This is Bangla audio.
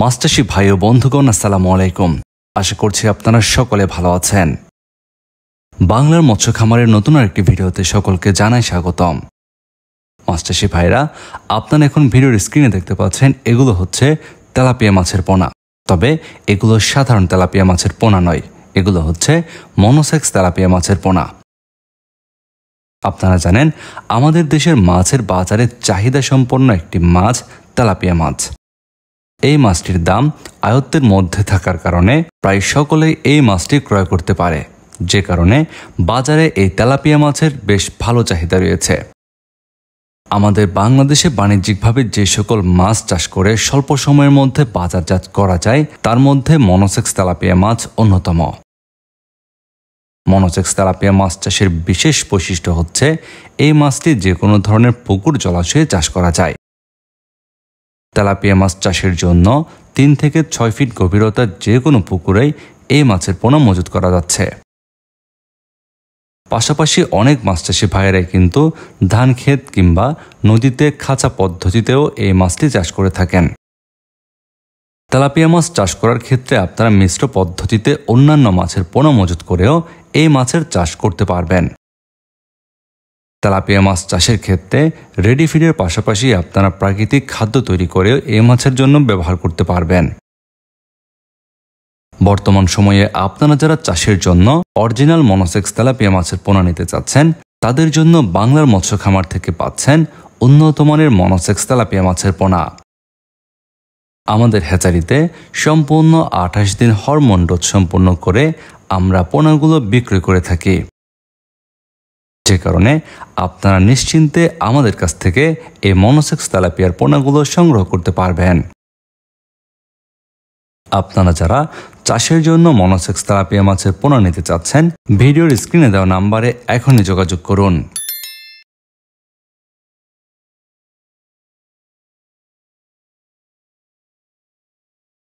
মাছচাষী ভাই ও বন্ধুগণ, আসসালামু আলাইকুম। আশা করছি আপনারা সকলে ভালো আছেন। বাংলার মৎস্য খামারের নতুন আরেকটি ভিডিওতে সকলকে জানাই স্বাগতম। মাছচাষী ভাইরা, আপনারা এখন ভিডিওর স্ক্রিনে দেখতে পাচ্ছেন এগুলো হচ্ছে তেলাপিয়া মাছের পোনা। তবে এগুলো সাধারণ তেলাপিয়া মাছের পোনা নয়, এগুলো হচ্ছে মনোসেক্স তেলাপিয়া মাছের পোনা। আপনারা জানেন আমাদের দেশের মাছের বাজারে চাহিদা সম্পন্ন একটি মাছ তেলাপিয়া মাছ। এই মাছটির দাম আয়ত্তের মধ্যে থাকার কারণে প্রায় সকলেই এই মাছটি ক্রয় করতে পারে, যে কারণে বাজারে এই তেলাপিয়া মাছের বেশ ভালো চাহিদা রয়েছে। আমাদের বাংলাদেশে বাণিজ্যিকভাবে যে সকল মাছ চাষ করে স্বল্প সময়ের মধ্যে বাজারজাত করা যায় তার মধ্যে মনোসেক্স তেলাপিয়া মাছ অন্যতম। মনোসেক্স তেলাপিয়া মাছ চাষের বিশেষ বৈশিষ্ট্য হচ্ছে এই মাছটি যে কোনো ধরনের পুকুর জলাশয়ে চাষ করা যায়। তেলাপিয়া মাছ চাষের জন্য 3 থেকে 6 ফিট গভীরতার যে কোনো পুকুরেই এই মাছের পোনা মজুত করা যাচ্ছে। পাশাপাশি অনেক মাছ চাষি ভাইয়েরাই কিন্তু ধান ক্ষেত কিংবা নদীতে খাঁচা পদ্ধতিতেও এই মাছটি চাষ করে থাকেন। তেলাপিয়া মাছ চাষ করার ক্ষেত্রে আপনারা মিশ্র পদ্ধতিতে অন্যান্য মাছের পোনা মজুত করেও এই মাছের চাষ করতে পারবেন। তেলাপিয়া মাছ চাষের ক্ষেত্রে রেডি ফিডের পাশাপাশি আপনারা প্রাকৃতিক খাদ্য তৈরি করেও এই মাছের জন্য ব্যবহার করতে পারবেন। বর্তমান সময়ে আপনারা যারা চাষের জন্য অরিজিনাল মনোসেক্স তেলাপিয়া মাছের পোনা নিতে চাচ্ছেন, তাদের জন্য বাংলার মৎস্য খামার থেকে পাচ্ছেন উন্নত মানের মনোসেক্স তেলাপিয়া মাছের পোনা। আমাদের হ্যাচারিতে সম্পূর্ণ 28 দিন হরমোন ডোজ সম্পূর্ণ করে আমরা পোনাগুলো বিক্রি করে থাকি, যে কারণে আপনারা নিশ্চিন্তে আমাদের কাছ থেকে এই মনোসেক্স তেলাপিয়ার পোনাগুলো সংগ্রহ করতে পারবেন। আপনারা যারা চাষের জন্য মনোসেক্স তেলাপিয়া মাছের পোনা নিতে চাচ্ছেন, ভিডিওর স্ক্রিনে দেওয়া নাম্বারে এখনই যোগাযোগ করুন।